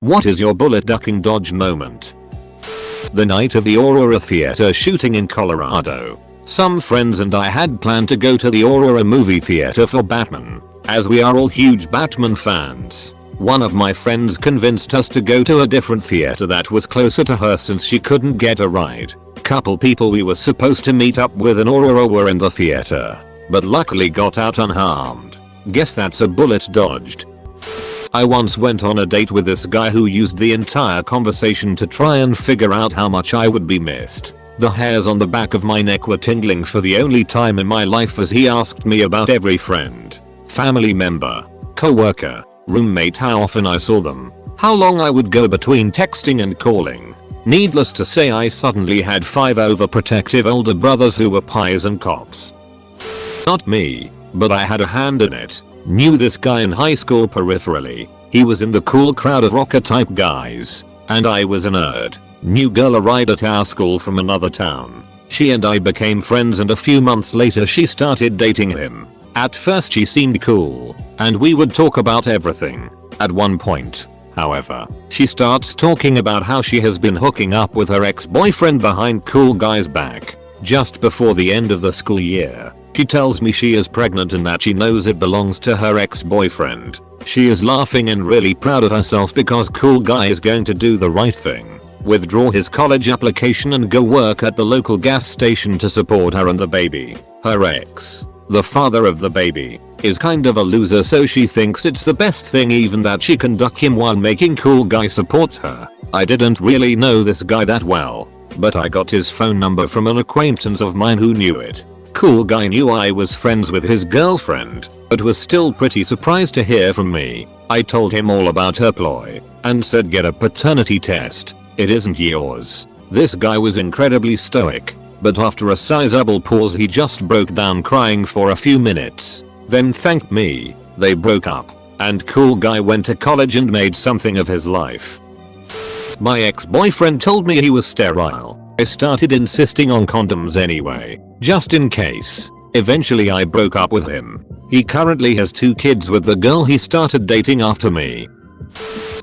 What is your bullet ducking dodge moment? The night of the Aurora Theater shooting in Colorado, some friends and I had planned to go to the Aurora movie theater for Batman, as we are all huge Batman fans. One of my friends convinced us to go to a different theater that was closer to her since she couldn't get a ride. Couple people we were supposed to meet up with in Aurora were in the theater, but luckily got out unharmed. Guess that's a bullet dodged. I once went on a date with this guy who used the entire conversation to try and figure out how much I would be missed. The hairs on the back of my neck were tingling for the only time in my life as he asked me about every friend, family member, co-worker, roommate, how often I saw them, how long I would go between texting and calling. Needless to say, I suddenly had 5 overprotective older brothers who were pies and cops. Not me, but I had a hand in it. Knew this guy in high school peripherally. He was in the cool crowd of rocker type guys, and I was a nerd. New girl arrived at our school from another town. She and I became friends, and a few months later she started dating him. At first she seemed cool, and we would talk about everything. At one point, however, she starts talking about how she has been hooking up with her ex-boyfriend behind cool guy's back. Just before the end of the school year, she tells me she is pregnant and that she knows it belongs to her ex-boyfriend. She is laughing and really proud of herself because cool guy is going to do the right thing, withdraw his college application and go work at the local gas station to support her and the baby. Her ex, the father of the baby, is kind of a loser, so she thinks it's the best thing even that she can duck him while making cool guy support her. I didn't really know this guy that well, but I got his phone number from an acquaintance of mine who knew it. Cool guy knew I was friends with his girlfriend, but was still pretty surprised to hear from me. I told him all about her ploy, and said get a paternity test, it isn't yours. This guy was incredibly stoic, but after a sizable pause he just broke down crying for a few minutes, then thanked me. They broke up, and cool guy went to college and made something of his life. My ex-boyfriend told me he was sterile. I started insisting on condoms anyway, just in case. Eventually I broke up with him. He currently has 2 kids with the girl he started dating after me.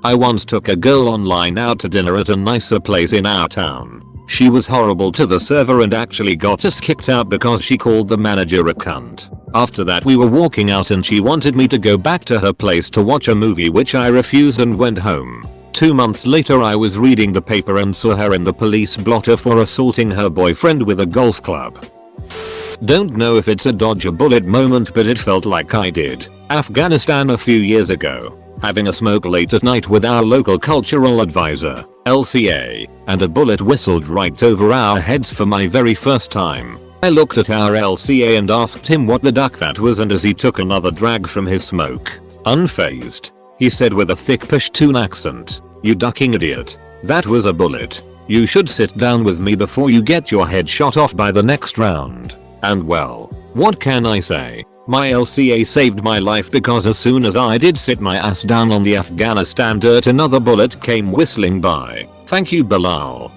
I once took a girl online out to dinner at a nicer place in our town. She was horrible to the server and actually got us kicked out because she called the manager a cunt. After that we were walking out and she wanted me to go back to her place to watch a movie, which I refused and went home. 2 months later I was reading the paper and saw her in the police blotter for assaulting her boyfriend with a golf club. Don't know if it's a dodge a bullet moment, but it felt like I did. Afghanistan a few years ago. Having a smoke late at night with our local cultural advisor, LCA, and a bullet whistled right over our heads for my very first time. I looked at our LCA and asked him what the duck that was, and as he took another drag from his smoke, unfazed, he said with a thick Pashtun accent, "You ducking idiot. That was a bullet. You should sit down with me before you get your head shot off by the next round." And well, what can I say? My LCA saved my life, because as soon as I did sit my ass down on the Afghanistan dirt, another bullet came whistling by. Thank you, Bilal.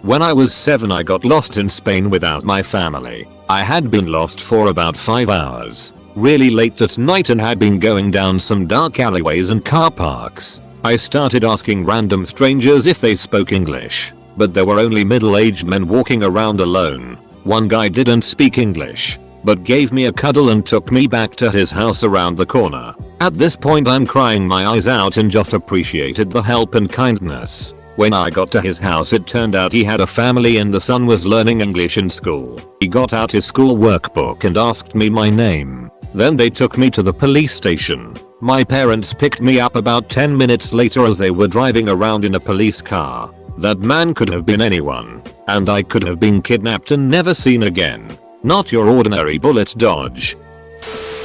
When I was 7 I got lost in Spain without my family. I had been lost for about 5 hours. Really late at night and had been going down some dark alleyways and car parks. I started asking random strangers if they spoke English, but there were only middle-aged men walking around alone. One guy didn't speak English, but gave me a cuddle and took me back to his house around the corner. At this point I'm crying my eyes out and just appreciated the help and kindness. When I got to his house it turned out he had a family and the son was learning English in school. He got out his school workbook and asked me my name. Then they took me to the police station. My parents picked me up about 10 minutes later as they were driving around in a police car. That man could have been anyone, and I could have been kidnapped and never seen again. Not your ordinary bullet dodge.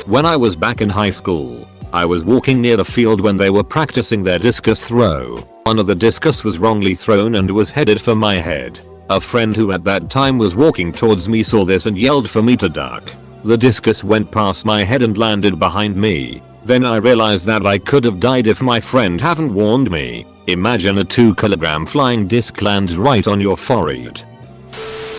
When I was back in high school, I was walking near the field when they were practicing their discus throw. One of the discus was wrongly thrown and was headed for my head. A friend who at that time was walking towards me saw this and yelled for me to duck. The discus went past my head and landed behind me. Then I realized that I could have died if my friend hadn't warned me. Imagine a 2-kilogram flying disc lands right on your forehead.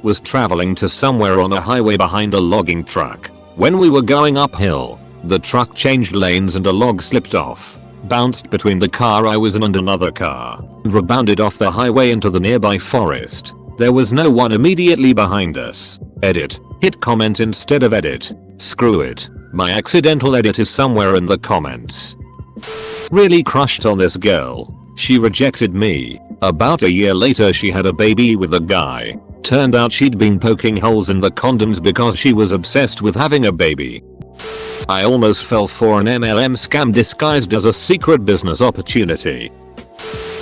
Was traveling to somewhere on a highway behind a logging truck. When we were going uphill, the truck changed lanes and a log slipped off. bounced between the car I was in and another car, and rebounded off the highway into the nearby forest. There was no one immediately behind us. Edit. Hit comment instead of edit. Screw it. My accidental edit is somewhere in the comments. Really crushed on this girl. She rejected me. About a year later she had a baby with a guy. Turned out she'd been poking holes in the condoms because she was obsessed with having a baby. I almost fell for an MLM scam disguised as a secret business opportunity.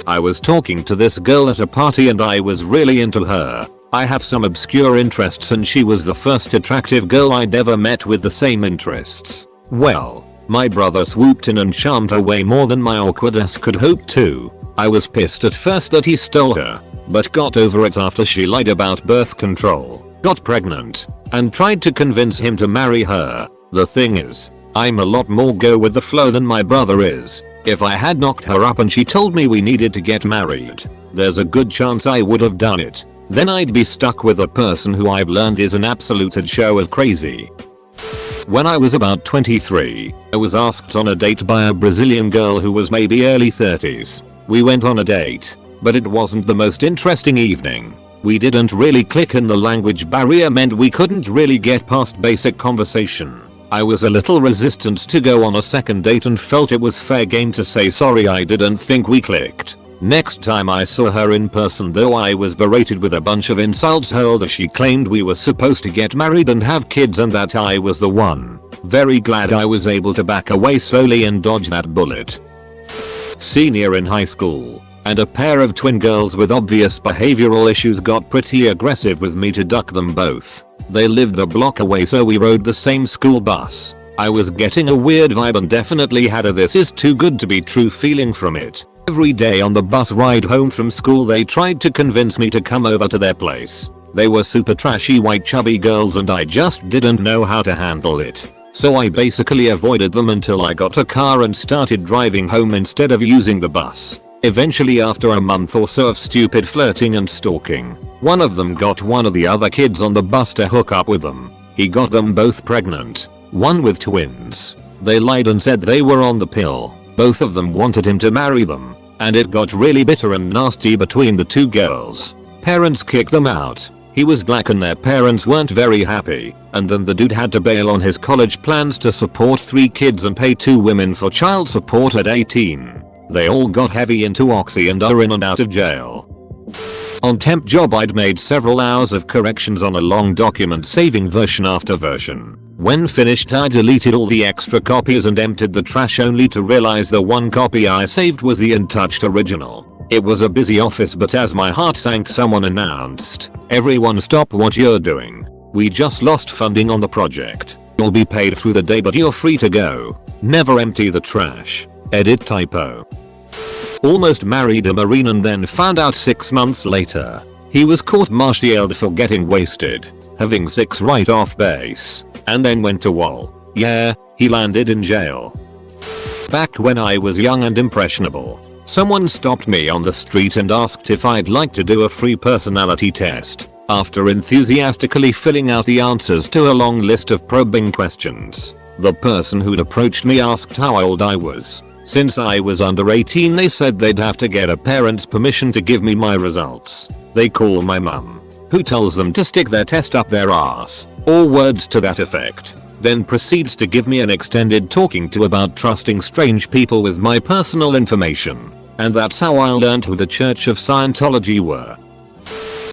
I was talking to this girl at a party and I was really into her. I have some obscure interests and she was the first attractive girl I'd ever met with the same interests. Well, my brother swooped in and charmed her way more than my awkwardness could hope to. I was pissed at first that he stole her, but got over it after she lied about birth control, got pregnant, and tried to convince him to marry her. The thing is, I'm a lot more go with the flow than my brother is. If I had knocked her up and she told me we needed to get married, there's a good chance I would have done it. Then I'd be stuck with a person who I've learned is an absolute show of crazy. When I was about 23, I was asked on a date by a Brazilian girl who was maybe early 30s. We went on a date, but it wasn't the most interesting evening. We didn't really click and the language barrier meant we couldn't really get past basic conversation. I was a little resistant to go on a second date and felt it was fair game to say sorry I didn't think we clicked. Next time I saw her in person though I was berated with a bunch of insults hurled as she claimed we were supposed to get married and have kids and that I was the one. Very glad I was able to back away slowly and dodge that bullet. Senior in high school, and a pair of twin girls with obvious behavioral issues got pretty aggressive with me to duck them both. They lived a block away so we rode the same school bus. I was getting a weird vibe and definitely had a this is too good to be true feeling from it. Every day on the bus ride home from school they tried to convince me to come over to their place. They were super trashy white chubby girls and I just didn't know how to handle it. So I basically avoided them until I got a car and started driving home instead of using the bus. Eventually after a month or so of stupid flirting and stalking, one of them got one of the other kids on the bus to hook up with them. He got them both pregnant, one with twins. They lied and said they were on the pill. Both of them wanted him to marry them, and it got really bitter and nasty between the two girls. Parents kicked them out. He was black and their parents weren't very happy, and then the dude had to bail on his college plans to support 3 kids and pay 2 women for child support at 18. They all got heavy into oxy and are in and out of jail. On temp job I'd made several hours of corrections on a long document saving version after version. When finished I deleted all the extra copies and emptied the trash only to realize the one copy I saved was the untouched original. It was a busy office but as my heart sank someone announced, "Everyone stop what you're doing. We just lost funding on the project. You'll be paid through the day but you're free to go. Never empty the trash." Edit typo. Almost married a Marine and then found out 6 months later he was court-martialed for getting wasted, having 6 right off base, and then went to wall. Yeah, he landed in jail. Back when I was young and impressionable, someone stopped me on the street and asked if I'd like to do a free personality test. After enthusiastically filling out the answers to a long list of probing questions, the person who'd approached me asked how old I was. Since I was under 18 they said they'd have to get a parent's permission to give me my results. They call my mum, who tells them to stick their test up their ass, or words to that effect, then proceeds to give me an extended talking to about trusting strange people with my personal information. And that's how I learned who the Church of Scientology were.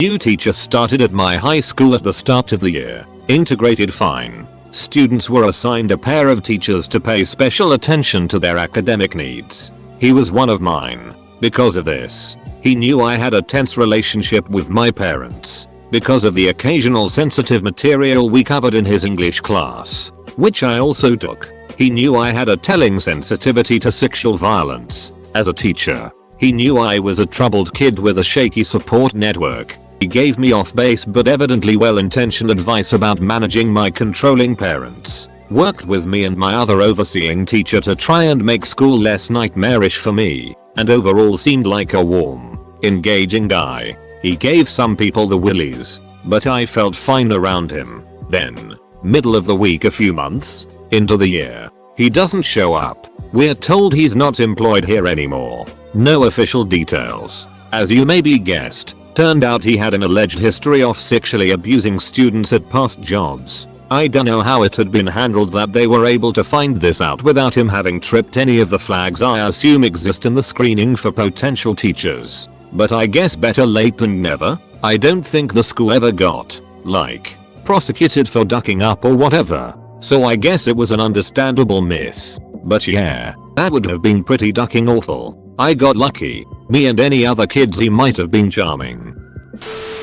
New teacher started at my high school at the start of the year. Integrated fine. Students were assigned a pair of teachers to pay special attention to their academic needs. He was one of mine. Because of this, he knew I had a tense relationship with my parents. Because of the occasional sensitive material we covered in his English class, which I also took, he knew I had a telling sensitivity to sexual violence. As a teacher, he knew I was a troubled kid with a shaky support network. He gave me off-base but evidently well-intentioned advice about managing my controlling parents. Worked with me and my other overseeing teacher to try and make school less nightmarish for me, and overall seemed like a warm, engaging guy. He gave some people the willies, but I felt fine around him. Then, middle of the week a few months into the year, he doesn't show up. We're told he's not employed here anymore. No official details. As you maybe guessed, turned out he had an alleged history of sexually abusing students at past jobs. I don't know how it had been handled that they were able to find this out without him having tripped any of the flags I assume exist in the screening for potential teachers. But I guess better late than never. I don't think the school ever got, like, prosecuted for ducking up or whatever. So I guess it was an understandable miss. But yeah, that would have been pretty ducking awful. I got lucky. Me and any other kids he might have been charming.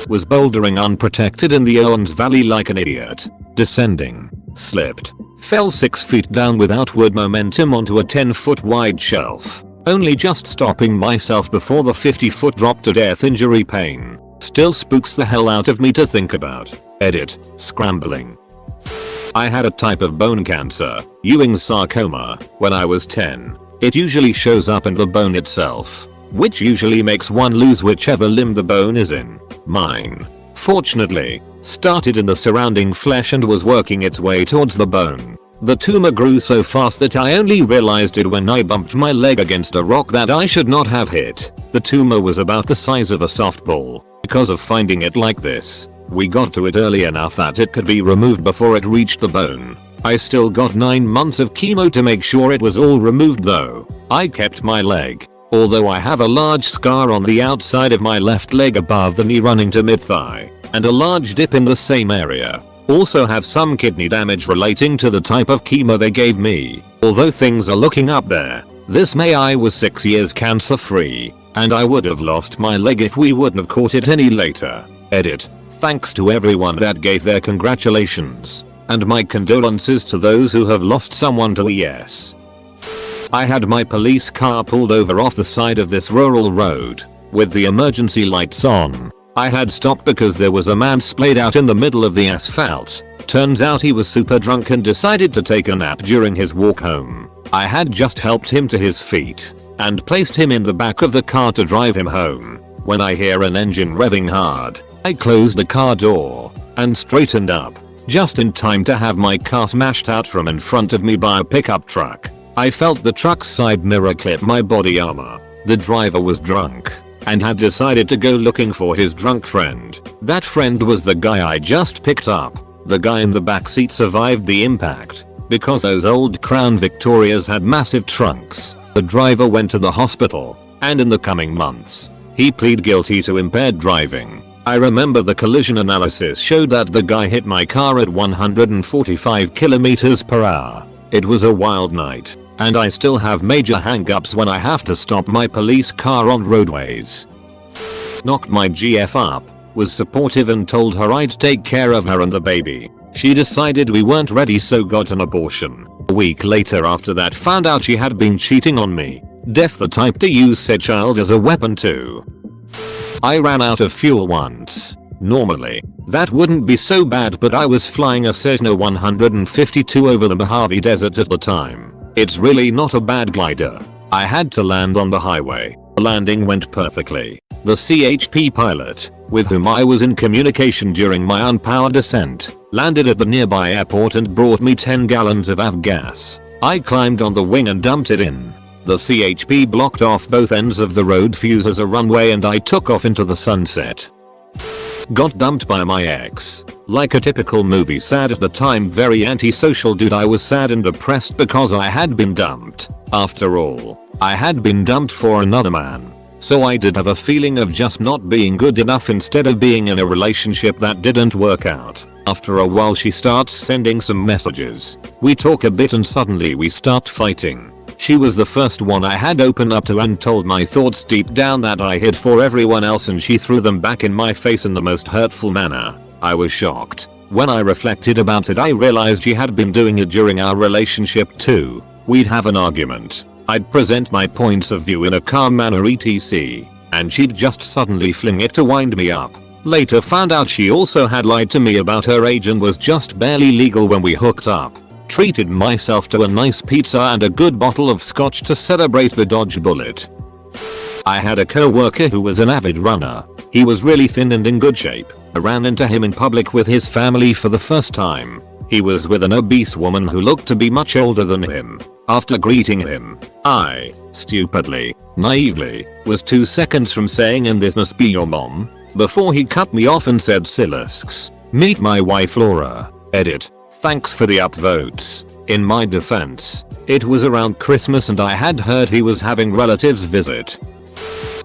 Was bouldering unprotected in the Owens Valley like an idiot. Descending. Slipped. Fell 6 feet down with outward momentum onto a 10-foot wide shelf. Only just stopping myself before the 50-foot drop to death injury pain. Still spooks the hell out of me to think about. Edit. Scrambling. I had a type of bone cancer, Ewing's sarcoma, when I was 10. It usually shows up in the bone itself, which usually makes one lose whichever limb the bone is in. Mine, fortunately, started in the surrounding flesh and was working its way towards the bone. The tumor grew so fast that I only realized it when I bumped my leg against a rock that I should not have hit. The tumor was about the size of a softball. Because of finding it like this, we got to it early enough that it could be removed before it reached the bone. I still got 9 months of chemo to make sure it was all removed though. I kept my leg, although I have a large scar on the outside of my left leg above the knee running to mid-thigh, and a large dip in the same area. Also have some kidney damage relating to the type of chemo they gave me. Although things are looking up there, this May I was 6 years cancer free, and I would have lost my leg if we wouldn't have caught it any later. Edit. Thanks to everyone that gave their congratulations. And my condolences to those who have lost someone to ES. I had my police car pulled over off the side of this rural road, with the emergency lights on. I had stopped because there was a man splayed out in the middle of the asphalt. Turns out he was super drunk and decided to take a nap during his walk home. I had just helped him to his feet, and placed him in the back of the car to drive him home, when I hear an engine revving hard. I closed the car door, and straightened up. Just in time to have my car smashed out from in front of me by a pickup truck. I felt the truck's side mirror clip my body armor. The driver was drunk and had decided to go looking for his drunk friend. That friend was the guy I just picked up. The guy in the backseat survived the impact because those old Crown Victorias had massive trunks. The driver went to the hospital, and in the coming months, he pleaded guilty to impaired driving. I remember the collision analysis showed that the guy hit my car at 145 km/h. It was a wild night, and I still have major hang-ups when I have to stop my police car on roadways. Knocked my GF up, was supportive and told her I'd take care of her and the baby. She decided we weren't ready so got an abortion. A week later after that found out she had been cheating on me. Def the type to use said child as a weapon too. I ran out of fuel once. Normally, that wouldn't be so bad but I was flying a Cessna 152 over the Mojave Desert at the time. It's really not a bad glider. I had to land on the highway. The landing went perfectly. The CHP pilot, with whom I was in communication during my unpowered descent, landed at the nearby airport and brought me 10 gallons of avgas. I climbed on the wing and dumped it in. The CHP blocked off both ends of the road fuse as a runway and I took off into the sunset. Got dumped by my ex. Like a typical movie sad at the time very antisocial dude, I was sad and depressed because I had been dumped. After all, I had been dumped for another man. So I did have a feeling of just not being good enough instead of being in a relationship that didn't work out. After a while she starts sending some messages. We talk a bit and suddenly we start fighting. She was the first one I had opened up to and told my thoughts deep down that I hid for everyone else, and she threw them back in my face in the most hurtful manner. I was shocked. When I reflected about it I realized she had been doing it during our relationship too. We'd have an argument. I'd present my points of view in a calm manner etc. and she'd just suddenly fling it to wind me up. Later found out she also had lied to me about her age and was just barely legal when we hooked up. Treated myself to a nice pizza and a good bottle of scotch to celebrate the dodge bullet. I had a co-worker who was an avid runner. He was really thin and in good shape. I ran into him in public with his family for the first time. He was with an obese woman who looked to be much older than him. After greeting him, I, stupidly, naively, was 2 seconds from saying "and this must be your mom," before he cut me off and said "Silisks. Meet my wife Laura." Edit. Thanks for the upvotes. In my defense, it was around Christmas and I had heard he was having relatives visit.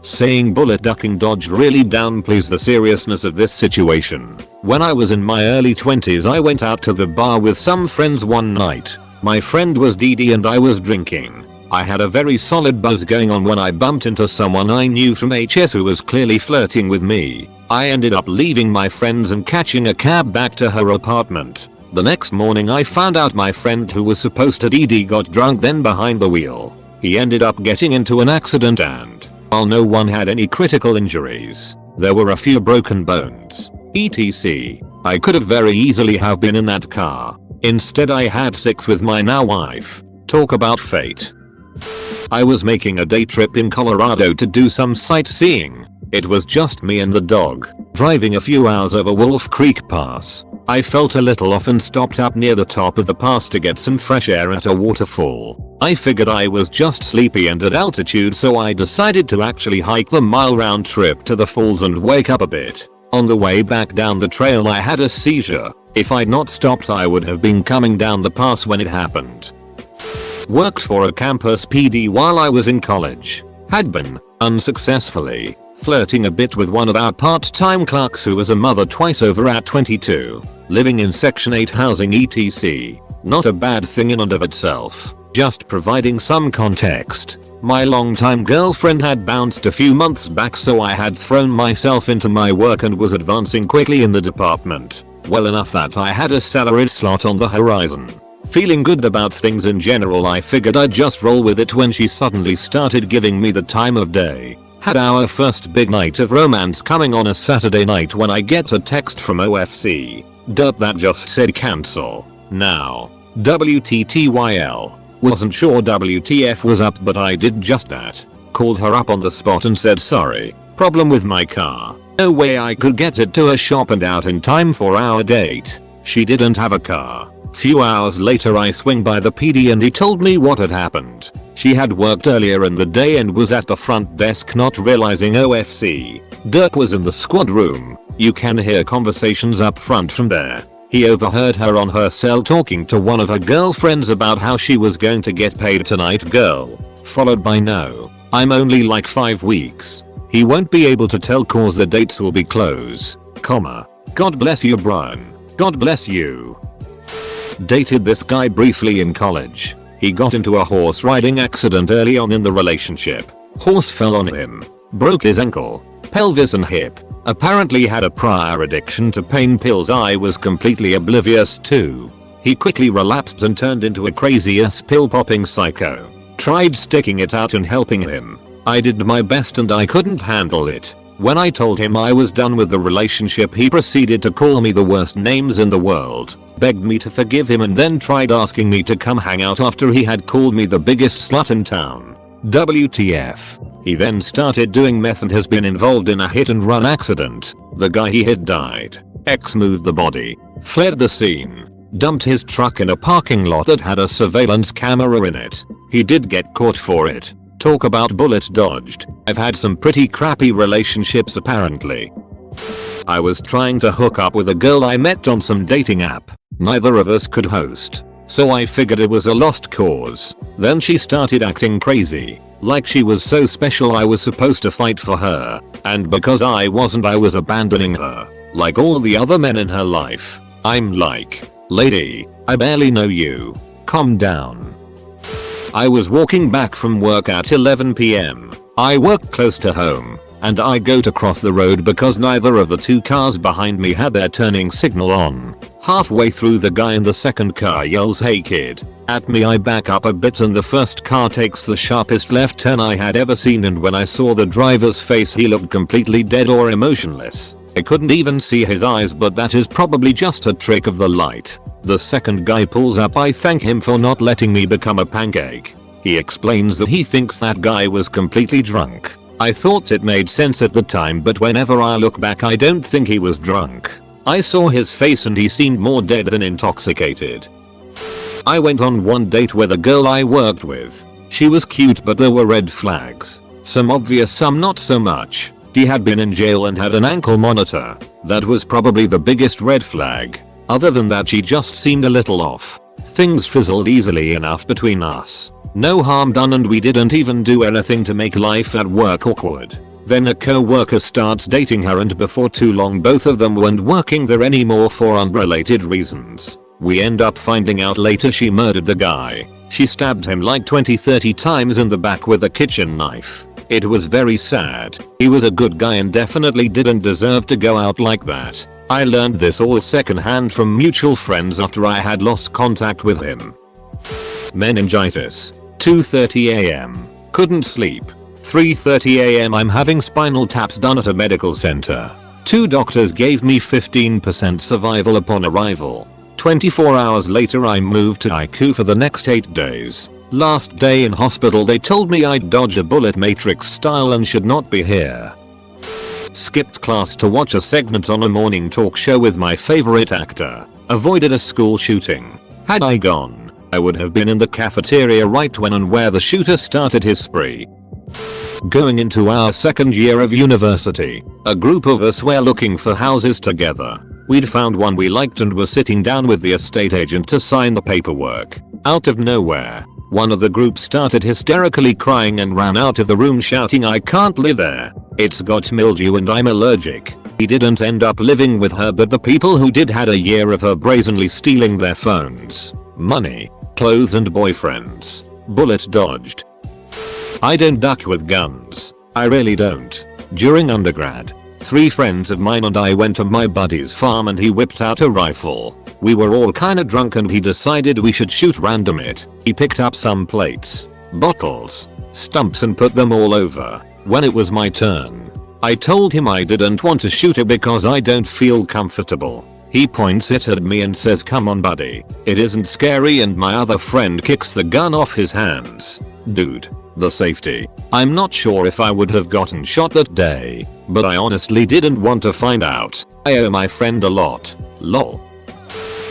Saying bullet ducking dodged really downplays the seriousness of this situation. When I was in my early 20s, I went out to the bar with some friends one night. My friend was Dee and I was drinking. I had a very solid buzz going on when I bumped into someone I knew from HS who was clearly flirting with me. I ended up leaving my friends and catching a cab back to her apartment. The next morning I found out my friend who was supposed to DD got drunk then behind the wheel. He ended up getting into an accident and, while no one had any critical injuries, there were a few broken bones. etc. I could have very easily have been in that car. Instead I had sex with my now wife. Talk about fate. I was making a day trip in Colorado to do some sightseeing. It was just me and the dog, driving a few hours over Wolf Creek Pass. I felt a little off and stopped up near the top of the pass to get some fresh air at a waterfall. I figured I was just sleepy and at altitude, so I decided to actually hike the mile round trip to the falls and wake up a bit. On the way back down the trail I had a seizure. If I'd not stopped I would have been coming down the pass when it happened. Worked for a campus PD while I was in college. Had been, unsuccessfully, flirting a bit with one of our part-time clerks who was a mother twice over at 22. Living in Section 8 housing etc. Not a bad thing in and of itself. Just providing some context. My longtime girlfriend had bounced a few months back, so I had thrown myself into my work and was advancing quickly in the department. Well enough that I had a salaried slot on the horizon. Feeling good about things in general, I figured I'd just roll with it when she suddenly started giving me the time of day. Had our first big night of romance coming on a Saturday night when I get a text from OFC. Derp that just said cancel. Now. WTTYL. Wasn't sure WTF was up, but I did just that. Called her up on the spot and said sorry. Problem with my car. No way I could get it to her shop and out in time for our date. She didn't have a car. Few hours later I swing by the PD and he told me what had happened. She had worked earlier in the day and was at the front desk not realizing OFC. Dirk was in the squad room. You can hear conversations up front from there. He overheard her on her cell talking to one of her girlfriends about how she was going to get paid tonight, girl. Followed by no. I'm only like 5 weeks. He won't be able to tell cause the dates will be close. Comma. God bless you, Brian. God bless you. Dated this guy briefly in college. He got into a horse riding accident early on in the relationship. Horse fell on him. Broke his ankle, pelvis and hip. Apparently had a prior addiction to pain pills I was completely oblivious to. He quickly relapsed and turned into a crazy ass pill popping psycho. Tried sticking it out and helping him. I did my best and I couldn't handle it. When I told him I was done with the relationship, he proceeded to call me the worst names in the world, begged me to forgive him and then tried asking me to come hang out after he had called me the biggest slut in town. WTF. He then started doing meth and has been involved in a hit and run accident. The guy he hit died. X moved the body, fled the scene, dumped his truck in a parking lot that had a surveillance camera in it. He did get caught for it. Talk about bullet dodged. I've had some pretty crappy relationships apparently. I was trying to hook up with a girl I met on some dating app. Neither of us could host, so I figured it was a lost cause. Then she started acting crazy, like she was so special I was supposed to fight for her, and because I wasn't, I was abandoning her, like all the other men in her life. I'm like, lady, I barely know you. Calm down. I was walking back from work at 11 PM. I work close to home, and I go to cross the road because neither of the 2 cars behind me had their turning signal on. Halfway through, the guy in the second car yells, "Hey kid," at me. I back up a bit and the first car takes the sharpest left turn I had ever seen, and when I saw the driver's face, he looked completely dead or emotionless. I couldn't even see his eyes, but that is probably just a trick of the light. The second guy pulls up. I thank him for not letting me become a pancake. He explains that he thinks that guy was completely drunk. I thought it made sense at the time, but whenever I look back I don't think he was drunk. I saw his face and he seemed more dead than intoxicated. I went on one date with a girl I worked with. She was cute, but there were red flags. Some obvious, some not so much. She had been in jail and had an ankle monitor. That was probably the biggest red flag. Other than that, she just seemed a little off. Things fizzled easily enough between us. No harm done, and we didn't even do anything to make life at work awkward. Then a co-worker starts dating her, and before too long both of them weren't working there anymore for unrelated reasons. We end up finding out later she murdered the guy. She stabbed him like 20-30 times in the back with a kitchen knife. It was very sad. He was a good guy and definitely didn't deserve to go out like that. I learned this all secondhand from mutual friends after I had lost contact with him. Meningitis. 2:30 am. Couldn't sleep. 3:30 am. I'm having spinal taps done at a medical center. 2 doctors gave me 15% survival upon arrival. 24 hours later I moved to ICU for the next 8 days. Last day in hospital they told me I'd dodge a bullet matrix style and should not be here. Skipped class to watch a segment on a morning talk show with my favorite actor. Avoided a school shooting. Had I gone, I would have been in the cafeteria right when and where the shooter started his spree. Going into our second year of university, a group of us were looking for houses together. We'd found one we liked and were sitting down with the estate agent to sign the paperwork. Out of nowhere, one of the group started hysterically crying and ran out of the room shouting, "I can't live there. It's got mildew and I'm allergic." He didn't end up living with her, but the people who did had a year of her brazenly stealing their phones, money, clothes and boyfriends. Bullet dodged. I don't duck with guns. I really don't. During undergrad, 3 friends of mine and I went to my buddy's farm and he whipped out a rifle. We were all kinda drunk and he decided we should shoot random it. He picked up some plates, bottles, stumps and put them all over. When it was my turn, I told him I didn't want to shoot it because I don't feel comfortable. He points it at me and says, "Come on buddy, it isn't scary," and my other friend kicks the gun off his hands. Dude, the safety. I'm not sure if I would have gotten shot that day, but I honestly didn't want to find out. I owe my friend a lot. Lol.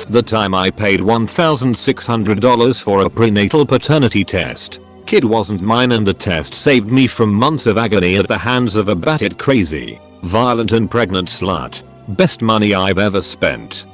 The time I paid $1,600 for a prenatal paternity test. Kid wasn't mine and the test saved me from months of agony at the hands of a batshit crazy, violent and pregnant slut. Best money I've ever spent.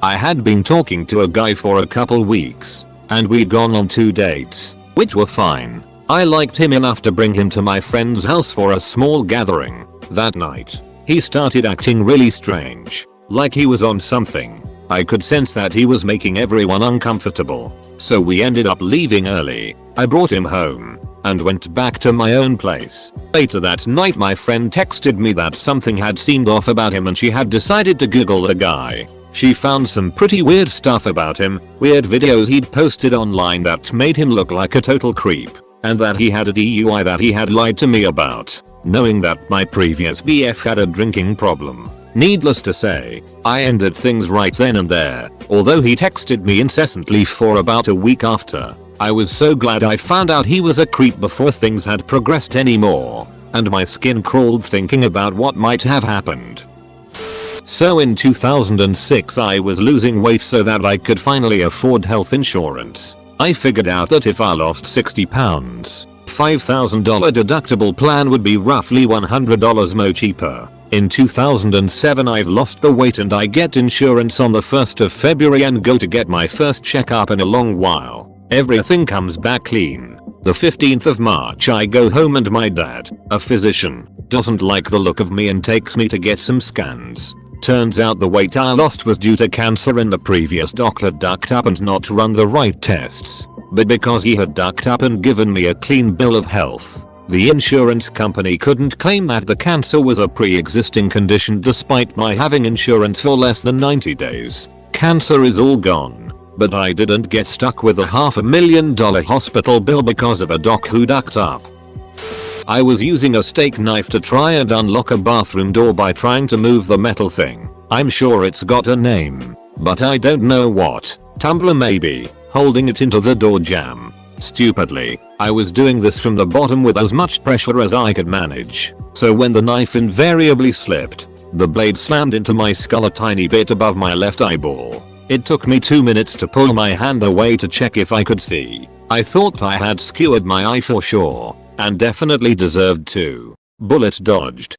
I had been talking to a guy for a couple weeks, and we'd gone on 2 dates, which were fine. I liked him enough to bring him to my friend's house for a small gathering. That night, he started acting really strange, like he was on something. I could sense that he was making everyone uncomfortable, so we ended up leaving early. I brought him home and went back to my own place. Later that night my friend texted me that something had seemed off about him and she had decided to Google the guy. She found some pretty weird stuff about him, weird videos he'd posted online that made him look like a total creep, and that he had a DUI that he had lied to me about. Knowing that my previous BF had a drinking problem, needless to say, I ended things right then and there, although he texted me incessantly for about a week after. I was so glad I found out he was a creep before things had progressed anymore, and my skin crawled thinking about what might have happened. So in 2006 I was losing weight so that I could finally afford health insurance. I figured out that if I lost 60 pounds, $5,000 deductible plan would be roughly $100 more cheaper. In 2007 I've lost the weight and I get insurance on the 1st of February and go to get my first checkup in a long while. Everything comes back clean. The 15th of March I go home and my dad, a physician, doesn't like the look of me and takes me to get some scans. Turns out the weight I lost was due to cancer and the previous doc had ducked up and not run the right tests. But because he had ducked up and given me a clean bill of health, the insurance company couldn't claim that the cancer was a pre-existing condition despite my having insurance for less than 90 days. Cancer is all gone, but I didn't get stuck with a $500,000 hospital bill because of a doc who ducked up. I was using a steak knife to try and unlock a bathroom door by trying to move the metal thing. I'm sure it's got a name, but I don't know what. Tumbler maybe. Holding it into the door jamb. Stupidly, I was doing this from the bottom with as much pressure as I could manage, so when the knife invariably slipped, the blade slammed into my skull a tiny bit above my left eyeball. It took me 2 minutes to pull my hand away to check if I could see. I thought I had skewered my eye for sure, and definitely deserved to. Bullet dodged.